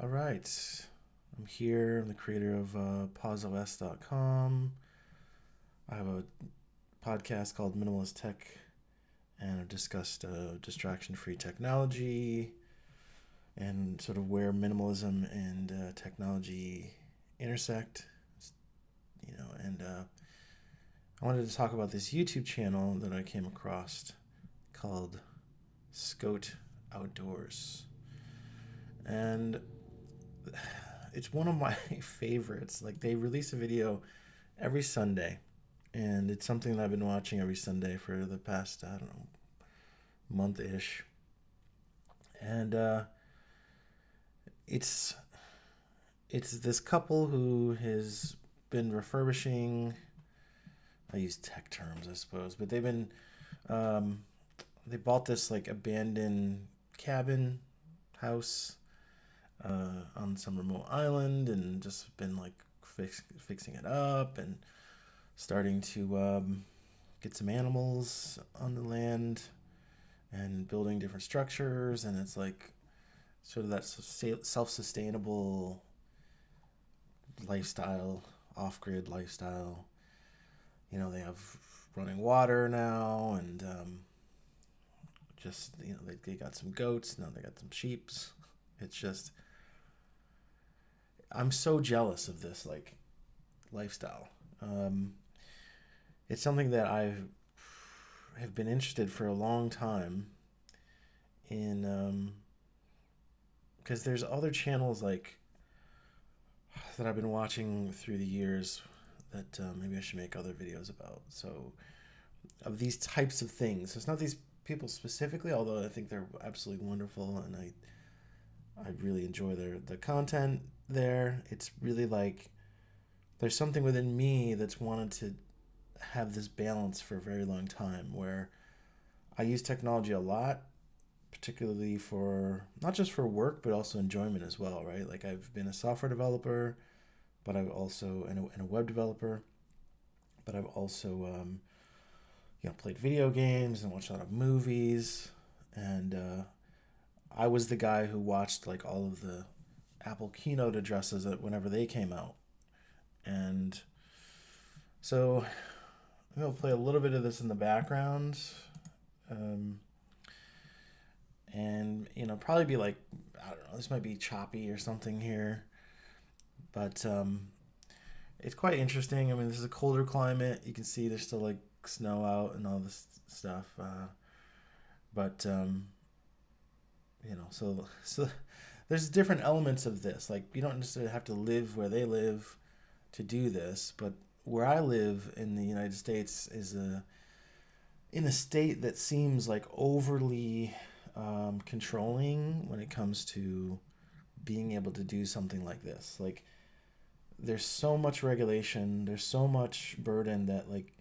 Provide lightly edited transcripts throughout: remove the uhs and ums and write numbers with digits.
All right. I'm here. I'm the creator of PauseOS.com. I have a podcast called Minimalist Tech, and I've discussed distraction free technology and sort of where minimalism and technology intersect. And I wanted to talk about this YouTube channel that I came across called Scout Outdoors. And it's one of my favorites. Like, they release a video every Sunday, and it's something that I've been watching every Sunday for the past, I don't know, month ish. And it's it's this couple who has been refurbishing. I use tech terms, I suppose, but um, they bought this like abandoned cabin house on some remote island, and just been like fixing it up and starting to get some animals on the land and building different structures. And it's like sort of that self-sustainable lifestyle, off-grid lifestyle. They have running water now, and just they got some goats now. They got some sheeps. It's just, I'm so jealous of this like lifestyle. Um, it's something that I have been interested for a long time in, because there's other channels like that I've been watching through the years that maybe I should make other videos about. So, of these types of things. It's not these people specifically, although I think they're absolutely wonderful, and I really enjoy the content there. It's really like there's something within me that's wanted to have this balance for a very long time, where I use technology a lot, particularly for not just for work but also enjoyment as well, right? Like, I've been a software developer, but I've also and a web developer, but I've also played video games and watched a lot of movies. And I was the guy who watched like all of the Apple keynote addresses whenever they came out. And so I'm going to play a little bit of this in the background. Um, and, probably be like, I don't know, this might be choppy or something here. But it's quite interesting. I mean, this is a colder climate. You can see there's still like snow out and all this stuff. But so there's different elements of this. Like, you don't necessarily have to live where they live to do this, but where I live in the United States is in a state that seems like overly controlling when it comes to being able to do something like this. Like, there's so much regulation, there's so much burden that like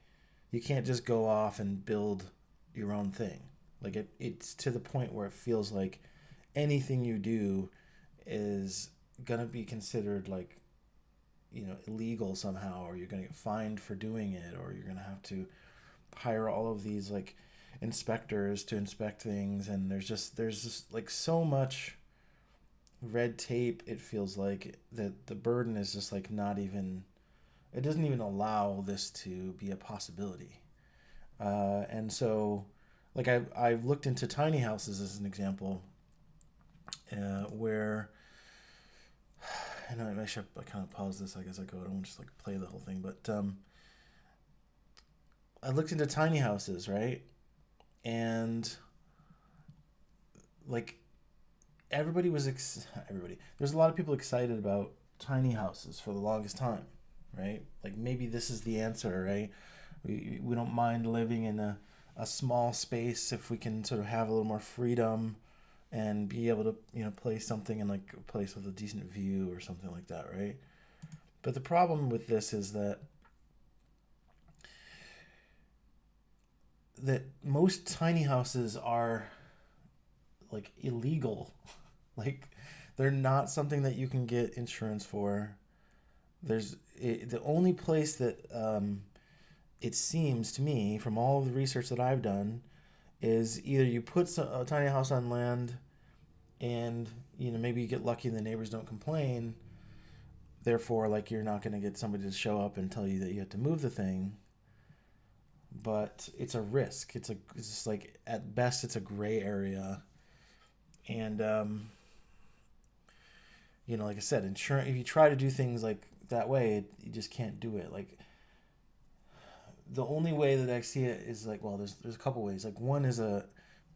you can't just go off and build your own thing. Like, it's to the point where it feels like anything you do is gonna be considered like illegal somehow, or you're gonna get fined for doing it, or you're gonna have to hire all of these like inspectors to inspect things. And there's just like so much red tape. It feels like that the burden is just like not even, it doesn't even allow this to be a possibility. And so, like, I've looked into tiny houses as an example, where, and I should kind of pause this, I guess I go. I don't want to just like play the whole thing, but I looked into tiny houses, right? And like, everybody. There's a lot of people excited about tiny houses for the longest time, right? Like, maybe this is the answer, right? We don't mind living in a small space if we can sort of have a little more freedom and be able to place something in like a place with a decent view or something like that, right? But the problem with this is that most tiny houses are like illegal. Like, they're not something that you can get insurance for. The only place that it seems to me, from all of the research that I've done, is either you put a tiny house on land and maybe you get lucky and the neighbors don't complain. Therefore, like, you're not going to get somebody to show up and tell you that you have to move the thing. But it's a risk. It's just like, at best it's a gray area. And like I said, insurance. If you try to do things like that way, you just can't do it. Like, the only way that I see it is like, well, there's a couple ways. Like, one is a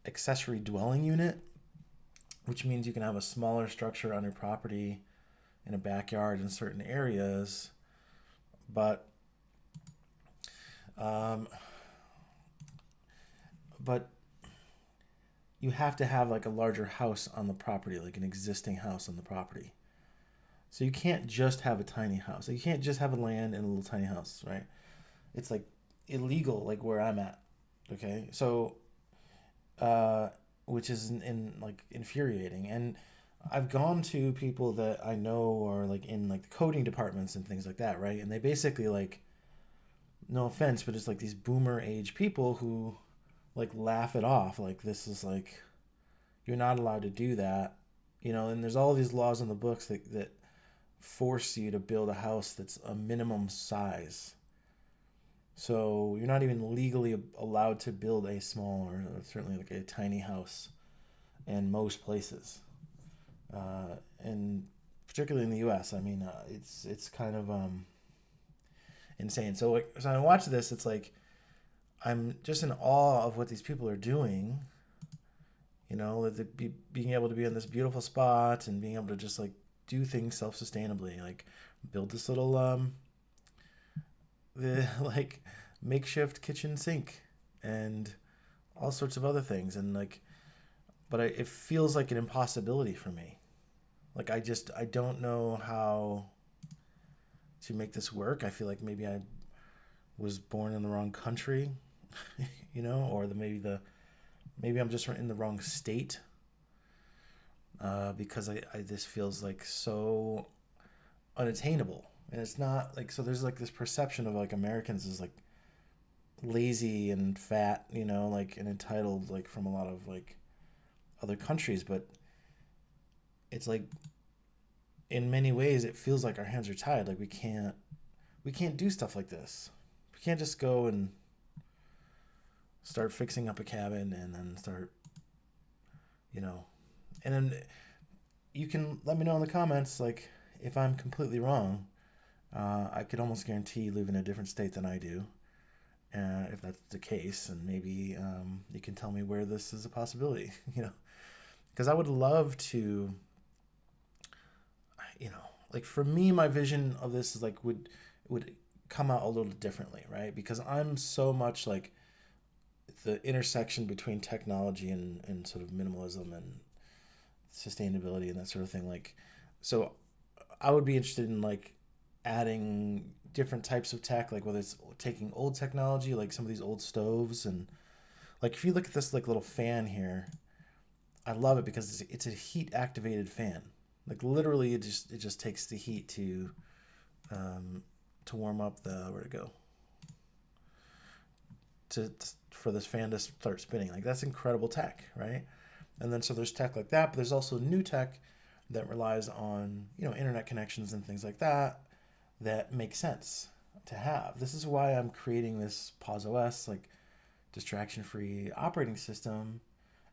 accessory dwelling unit, which means you can have a smaller structure on your property in a backyard in certain areas, but um, but you have to have like a larger house on the property, like an existing house on the property. So you can't just have a tiny house. Like, you can't just have a land and a little tiny house, right? It's like illegal, like where I'm at. Okay, so uh, which is like infuriating. And I've gone to people that I know are like in like the coding departments and things like that, right? And they basically, like, no offense, but it's like these boomer age people who like laugh it off. Like, this is like, you're not allowed to do that, and there's all these laws in the books that force you to build a house that's a minimum size. So you're not even legally allowed to build a small, or certainly like a tiny house in most places. And particularly in the U.S., I mean, it's kind of insane. So, like, so I watch this, it's like I'm just in awe of what these people are doing. Being able to be in this beautiful spot and being able to just like do things self-sustainably, like build this little the like makeshift kitchen sink and all sorts of other things, and like, but it feels like an impossibility for me. Like, I don't know how to make this work. I feel like maybe I was born in the wrong country, or maybe I'm just in the wrong state, because I this feels like so unattainable. And it's not like, so there's like this perception of like Americans as like lazy and fat, like, and entitled, like, from a lot of like other countries. But it's like, in many ways it feels like our hands are tied. Like, we can't do stuff like this. We can't just go and start fixing up a cabin and then start, you know and then you can let me know in the comments, like, if I'm completely wrong. I could almost guarantee you live in a different state than I do, if that's the case. And maybe you can tell me where this is a possibility, because I would love to, like, for me, my vision of this is like, would come out a little differently, right? Because I'm so much like the intersection between technology and sort of minimalism and sustainability and that sort of thing. Like, so I would be interested in like adding different types of tech, like whether it's taking old technology, like some of these old stoves, and like, if you look at this like little fan here, I love it because it's a heat activated fan. Like, literally, it just takes the heat to warm up the, where to go, to for this fan to start spinning. Like, that's incredible tech, right? And then, so there's tech like that, but there's also new tech that relies on internet connections and things like that that make sense to have. This is why I'm creating this Pause OS, like, distraction-free operating system,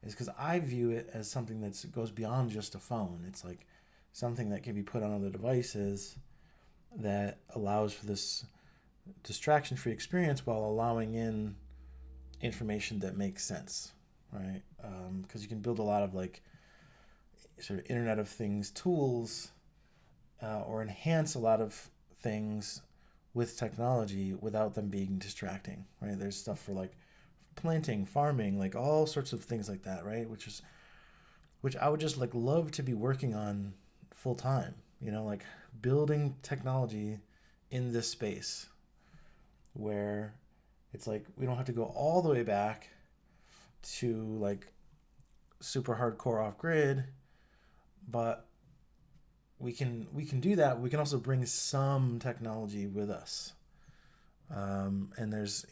is because I view it as something that goes beyond just a phone. It's like something that can be put on other devices that allows for this distraction-free experience while allowing in information that makes sense, right? Because you can build a lot of like sort of Internet of Things tools, or enhance a lot of things with technology without them being distracting, right? There's stuff for like planting, farming, like all sorts of things like that, right? Which I would just like love to be working on full time, like building technology in this space where it's like we don't have to go all the way back to like super hardcore off grid, but we can do that. We can also bring some technology with us. And there's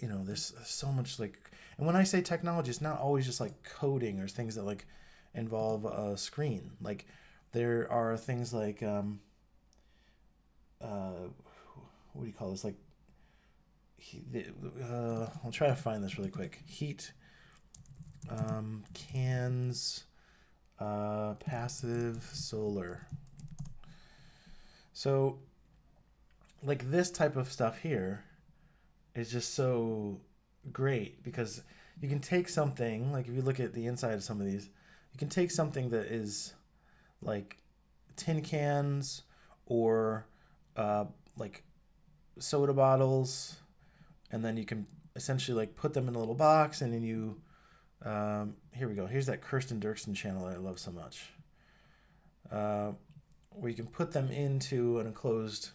so much like, and when I say technology, it's not always just like coding or things that like involve a screen. Like there are things like what do you call this? Like I'll try to find this really quick. Heat cans passive solar. So like this type of stuff here is just so great because you can take something like if you look at the inside of some of these, you can take something that is like tin cans or uh, like soda bottles, and then you can essentially like put them in a little box, and then you here we go. Here's that Kirsten Dirksen channel that I love so much, uh, where you can put them into an enclosed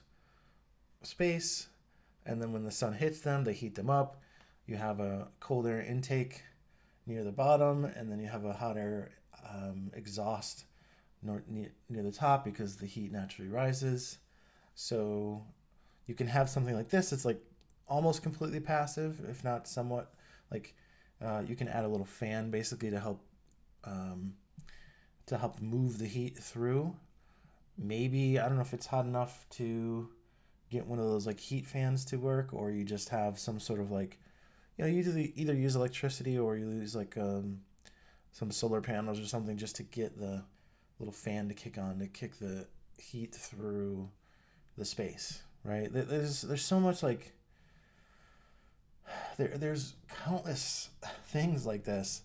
space, and then when the sun hits them, they heat them up. You have a cold air intake near the bottom, and then you have a hot air exhaust near the top because the heat naturally rises. So you can have something like this. It's like almost completely passive, if not somewhat. Like you can add a little fan basically um, to help move the heat through. Maybe I don't know if it's hot enough to get one of those like heat fans to work, or you just have some sort of like you usually either use electricity or you use like some solar panels or something just to get the little fan to kick on to kick the heat through the space, right? There's so much like there's countless things like this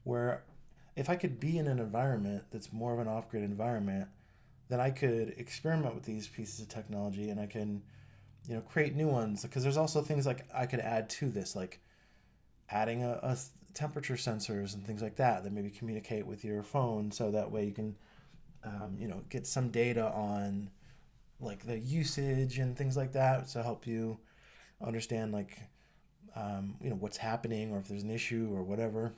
where if I could be in an environment that's more of an off-grid environment, then I could experiment with these pieces of technology and I can create new ones because there's also things like I could add to this, like adding a temperature sensors and things like that maybe communicate with your phone so that way you can get some data on like the usage and things like that to help you understand like what's happening or if there's an issue or whatever.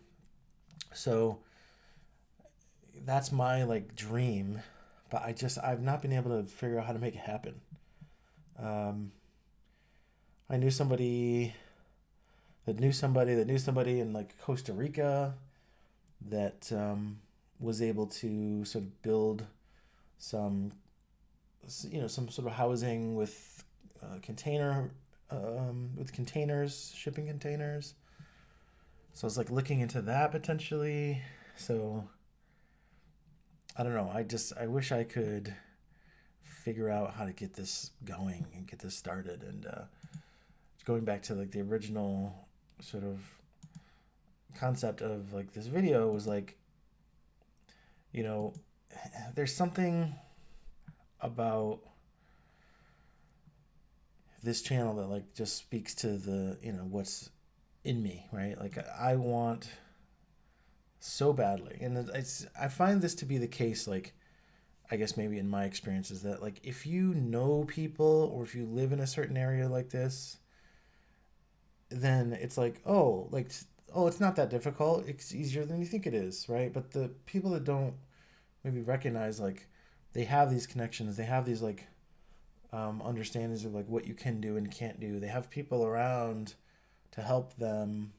So that's my like dream, but I've not been able to figure out how to make it happen. um, I knew somebody that knew somebody in like Costa Rica that was able to sort of build some some sort of housing with containers, shipping containers. So I was like looking into that potentially. So I don't know. I wish I could figure out how to get this going and get this started. And going back to like the original sort of concept of like this video was like, you know, there's something about this channel that like just speaks to the what's in me, right? Like I want so badly, and I find this to be the case. Like I guess maybe in my experience is that like if you know people or if you live in a certain area like this, then it's like oh it's not that difficult. It's easier than you think it is, right? But the people that don't maybe recognize like they have these connections, they have these like understandings of like what you can do and can't do. They have people around to help them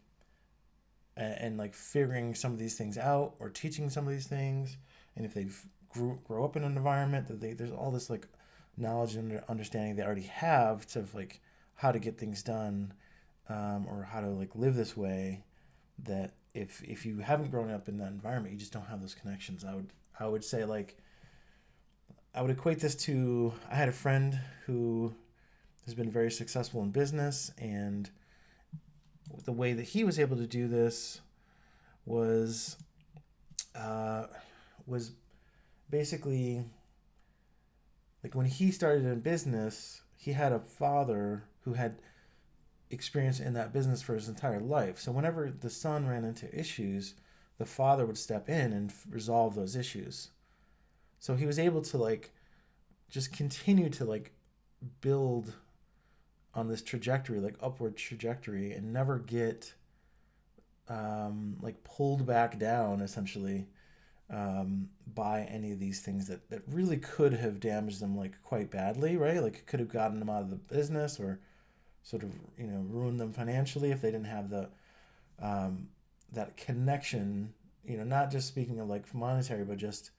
and like figuring some of these things out or teaching some of these things. And if they've grow up in an environment that there's all this like knowledge and understanding they already have to like how to get things done, or how to like live this way, that if you haven't grown up in that environment, you just don't have those connections. I would say like I would equate this to I had a friend who has been very successful in business, and the way that he was able to do this was uh, was basically like when he started in business, he had a father who had experience in that business for his entire life. So whenever the son ran into issues, the father would step in and resolve those issues. So he was able to like just continue to like build on this trajectory, like upward trajectory, and never get like pulled back down essentially by any of these things that really could have damaged them like quite badly, right? Like it could have gotten them out of the business or sort of ruined them financially if they didn't have the that connection not just speaking of like monetary, but just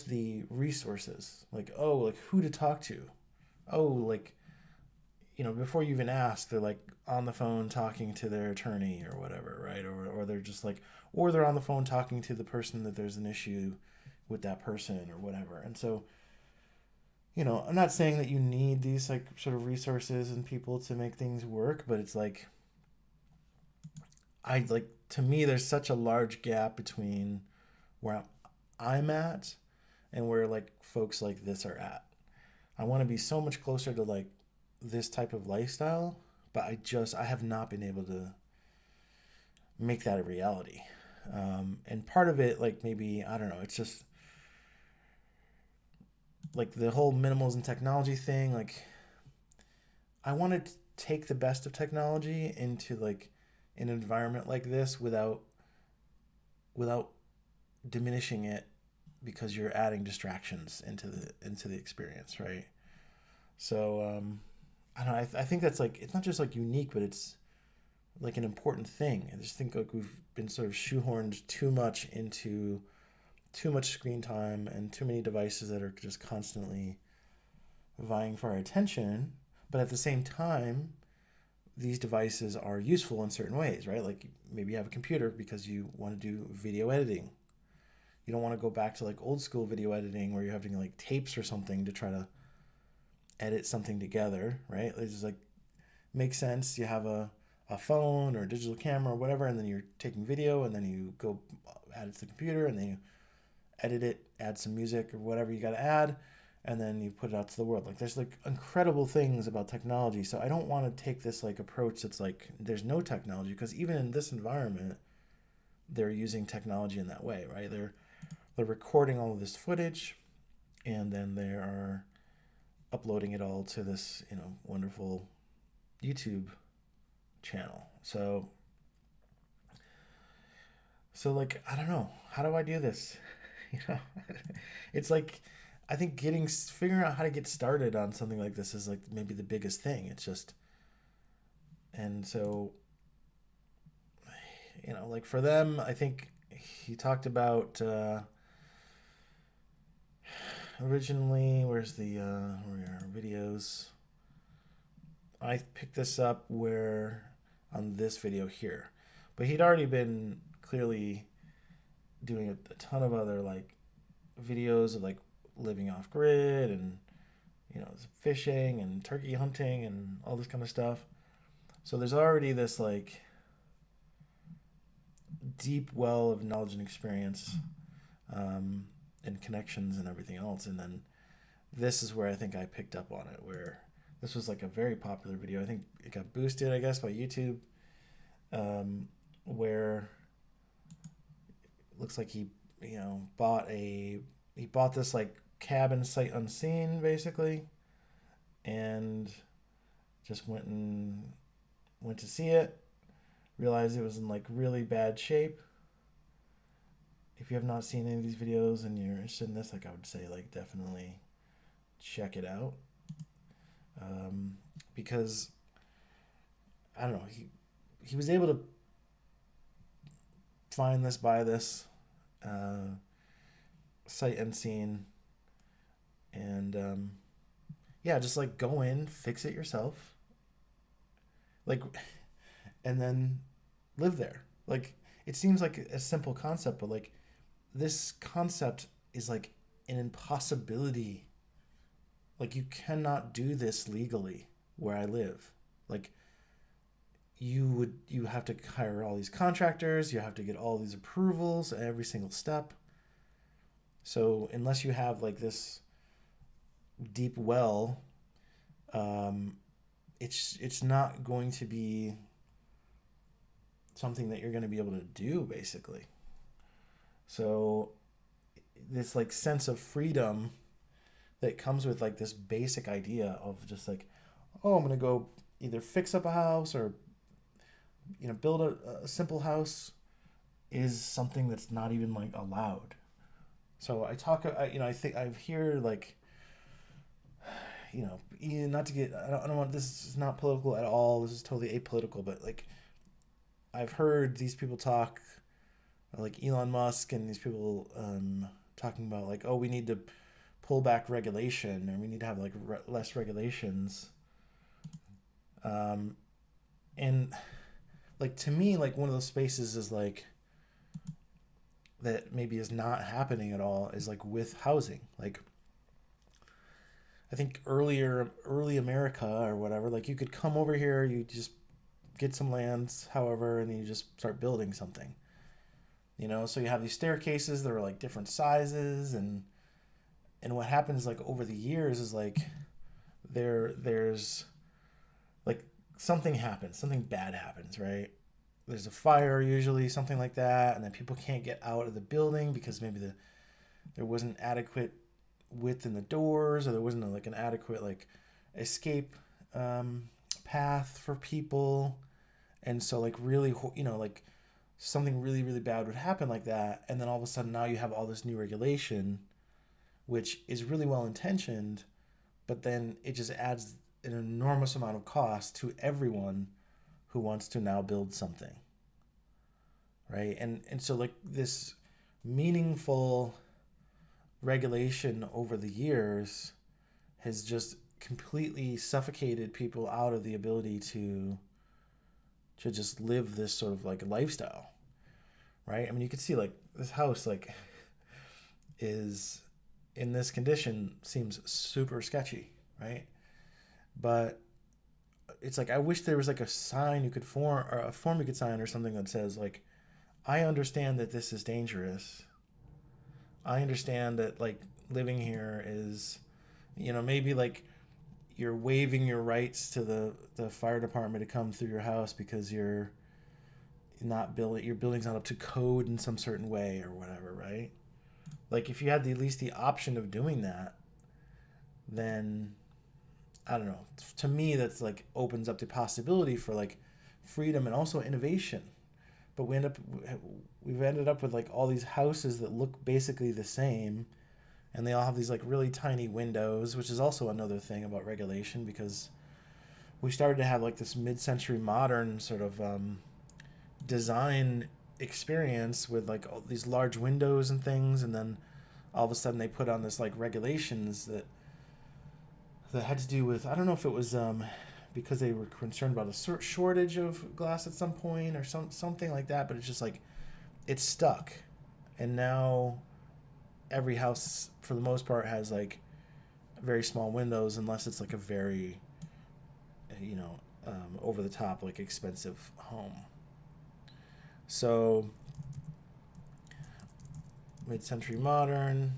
the resources. Like, oh, like who to talk to. Oh, like, before you even ask, they're like on the phone talking to their attorney or whatever, right? Or they're just like, or they're on the phone talking to the person that there's an issue with that person or whatever. And so, I'm not saying that you need these like sort of resources and people to make things work, but it's like, to me, there's such a large gap between where I'm at and where like folks like this are at. I want to be so much closer to like this type of lifestyle, but I have not been able to make that a reality. And part of it, like maybe, I don't know, it's just like the whole minimalism technology thing. Like, I want to take the best of technology into like an environment like this without diminishing it because you're adding distractions into the experience, right? So I don't know. I think that's like it's not just like unique, but it's like an important thing. I just think like we've been sort of shoehorned too much into too much screen time and too many devices that are just constantly vying for our attention. But at the same time, these devices are useful in certain ways, right? Like maybe you have a computer because you want to do video editing. You don't want to go back to like old school video editing where you're having like tapes or something to try to edit something together, right? It's just like makes sense. You have a phone or a digital camera or whatever, and then you're taking video, and then you go add it to the computer, and then you edit it, add some music or whatever you got to add, and then you put it out to the world. Like there's like incredible things about technology. So I don't want to take this like approach that's like there's no technology, because even in this environment, they're using technology in that way, right? They're recording all of this footage, and then they are uploading it all to this wonderful YouTube channel. So like I don't know, how do I do this? you know, it's like I think getting figuring out how to get started on something like this is like maybe the biggest thing. It's just and so like for them, I think he talked about originally. Where's the where are videos? I picked this up where on this video here, but he'd already been clearly doing a ton of other like videos of like living off grid and fishing and turkey hunting and all this kind of stuff. So there's already this like deep well of knowledge and experience, and connections and everything else. And then this is where I think I picked up on it, where this was like a very popular video. I think it got boosted, I guess, by YouTube, where it looks like he bought this like cabin sight unseen basically, and just went to see it, realized it was in like really bad shape. If you have not seen any of these videos and you're interested in this, like I would say like definitely check it out, because I don't know, he was able to find this, buy this, sight unseen, and yeah, just like go in, fix it yourself, like, and then live there. Like it seems like a simple concept, but like this concept is like an impossibility. Like you cannot do this legally where I live. Like you have to hire all these contractors, you have to get all these approvals at every single step. So unless you have like this deep well, um, it's not going to be something that you're going to be able to do basically. So this like sense of freedom that comes with like this basic idea of just like, oh, I'm going to go either fix up a house or build a simple house, is something that's not even like allowed. So I think I hear like, not to get, I don't want, this is not political at all. This is totally apolitical, but like I've heard these people talk like Elon Musk and these people talking about like, oh, we need to pull back regulation, or we need to have like less regulations. Um, and like to me, like one of those spaces is like that maybe is not happening at all is like with housing. Like I think early America or whatever, like you could come over here, you just get some lands, however, and then you just start building something. So you have these staircases that are like different sizes, and what happens like over the years is like there's like something bad happens, right? There's a fire usually, something like that, and then people can't get out of the building because maybe there wasn't adequate width in the doors, or there wasn't like an adequate like escape path for people. And so like really, like something really really bad would happen like that, and then all of a sudden now you have all this new regulation, which is really well intentioned, but then it just adds an enormous amount of cost to everyone who wants to now build something, right? And so like this meaningful regulation over the years has just completely suffocated people out of the ability to just live this sort of like lifestyle, right? I mean, you could see like this house like is in this condition, seems super sketchy, right? But it's like I wish there was like a sign you could form, or a form you could sign, or something that says like, I understand that this is dangerous. I understand that like living here is, maybe like you're waiving your rights to the fire department to come through your house because your building's not up to code in some certain way or whatever, right? Like if you had at least the option of doing that, then I don't know. To me, that's like opens up the possibility for like freedom and also innovation. But we've ended up with like all these houses that look basically the same, and they all have these like really tiny windows, which is also another thing about regulation, because we started to have like this mid-century modern sort of design experience with like all these large windows and things, and then all of a sudden they put on this like regulations that had to do with, I don't know if it was because they were concerned about a shortage of glass at some point or something like that, but it's just like it's stuck, and now every house for the most part has like very small windows, unless it's like a very over the top like expensive home. So mid-century modern.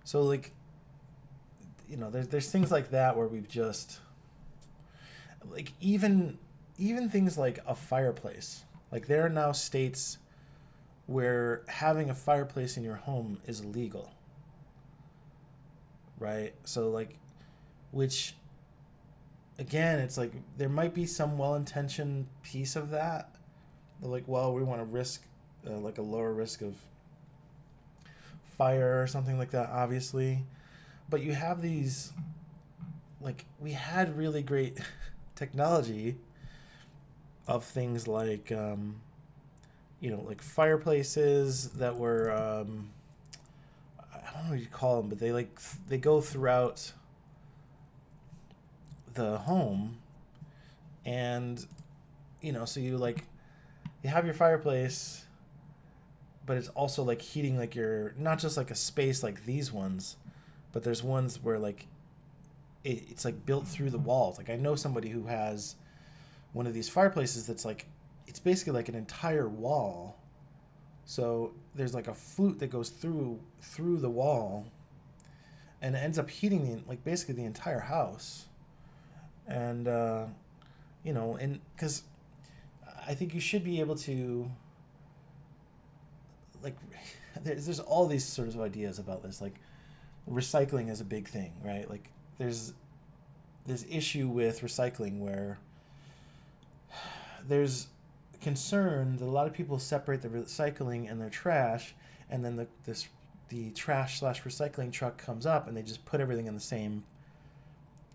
So like there's things like that where we've just like even things like a fireplace. Like there are now states where having a fireplace in your home is illegal. Right? So like which again, it's like there might be some well-intentioned piece of that. Like, well, we want to risk like a lower risk of fire or something like that, obviously. But you have these, like, we had really great technology of things like, like fireplaces that were, I don't know what you call them, but they go throughout the home, and, so you have your fireplace, but it's also like heating like your, not just like a space like these ones, but there's ones where like it's like built through the walls. Like I know somebody who has one of these fireplaces that's like, it's basically like an entire wall. So there's like a flute that goes through the wall, and it ends up heating like basically the entire house. And and because I think you should be able to like there's all these sorts of ideas about this, like recycling is a big thing, right? Like there's this issue with recycling where there's concern that a lot of people separate the recycling and their trash, and then the trash slash recycling truck comes up and they just put everything in the same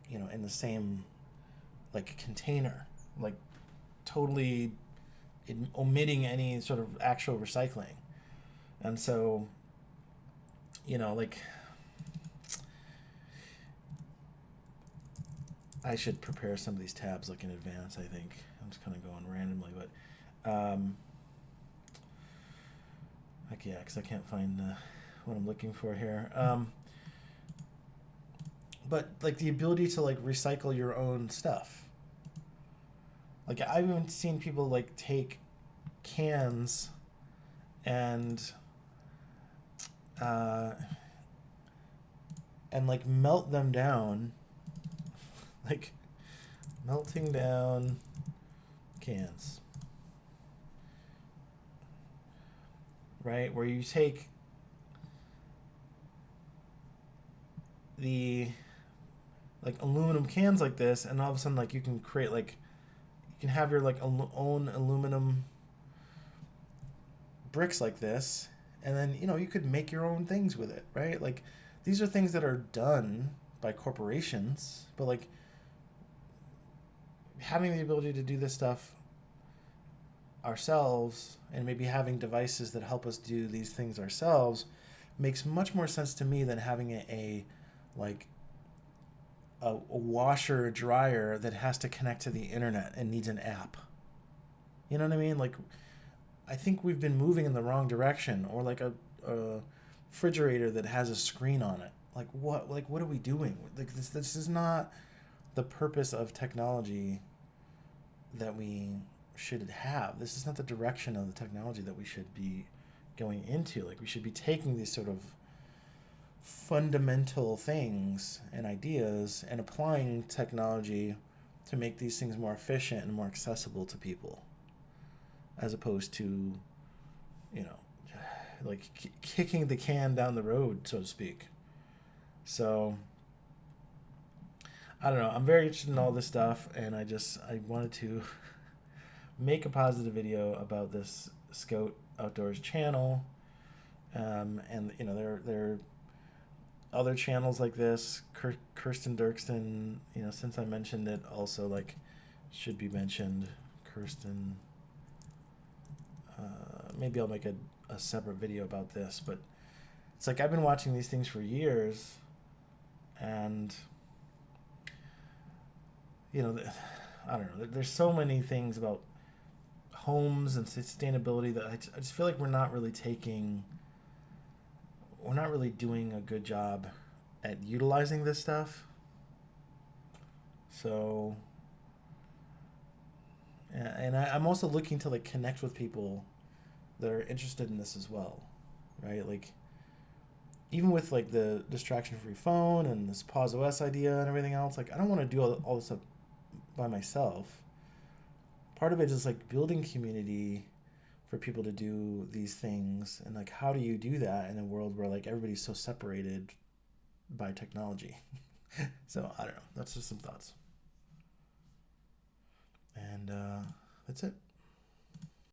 in the same like container, like totally omitting any sort of actual recycling. And so, like, I should prepare some of these tabs like in advance. I think I'm just kind of going randomly, but like, yeah, because I can't find what I'm looking for here. But like the ability to like recycle your own stuff. Like I've even seen people like take cans and uh, and like melt them down, like melting down cans, right? Where you take the like aluminum cans like this, and all of a sudden like you can create like you can have your like own aluminum bricks like this, and then you could make your own things with it, right? Like these are things that are done by corporations, but like having the ability to do this stuff ourselves and maybe having devices that help us do these things ourselves makes much more sense to me than having a like a washer or dryer that has to connect to the internet and needs an app. You know what I mean? Like I think we've been moving in the wrong direction, or like a refrigerator that has a screen on it. Like what are we doing? Like this is not the purpose of technology that we should have. This is not the direction of the technology that we should be going into. Like we should be taking these sort of fundamental things and ideas and applying technology to make these things more efficient and more accessible to people, as opposed to, like kicking the can down the road, so to speak. So I don't know. I'm very interested in all this stuff, and I wanted to make a positive video about this Scout Outdoors channel, and there are other channels like this. Kirsten Dirksen, since I mentioned it, also like should be mentioned. Kirsten. Maybe I'll make a separate video about this, but it's like I've been watching these things for years, and I don't know. There's so many things about homes and sustainability that I just feel like we're not really doing a good job at utilizing this stuff. So, and I'm also looking to like connect with people that are interested in this as well, right? Like even with like the distraction-free phone and this Pause OS idea and everything else, like I don't want to do all this stuff by myself. Part of it is like building community for people to do these things, and like how do you do that in a world where like everybody's so separated by technology? So I don't know. That's just some thoughts, and that's it.